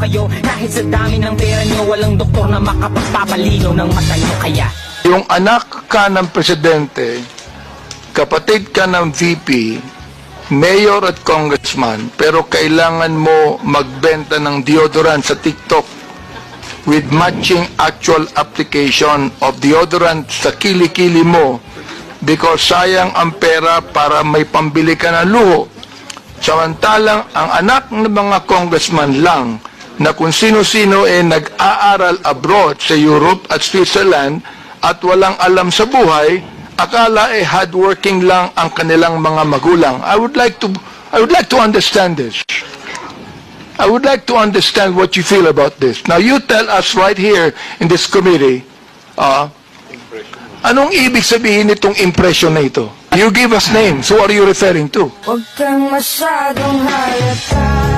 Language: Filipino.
kayo. Kahit sa dami ng pera nyo, walang doktor na makapagpapalino ng mata nyo. Kaya Yung anak ka ng presidente, kapatid ka ng VP, mayor at congressman, pero kailangan mo magbenta ng deodorant sa TikTok with matching actual application of deodorant sa kilikili mo because sayang ang pera para may pambili ka ng luho. Samantalang ang anak ng mga congressman lang na kung sino-sino nag-aaral abroad sa Europe at Switzerland at walang alam sa buhay, akala hardworking lang ang kanilang mga magulang. I would like to understand this. I would like to understand what you feel about this. Now you tell us right here in this committee, anong ibig sabihin nitong impression na ito? You give us names. Who are you referring to? Huwag kang masyadong halata.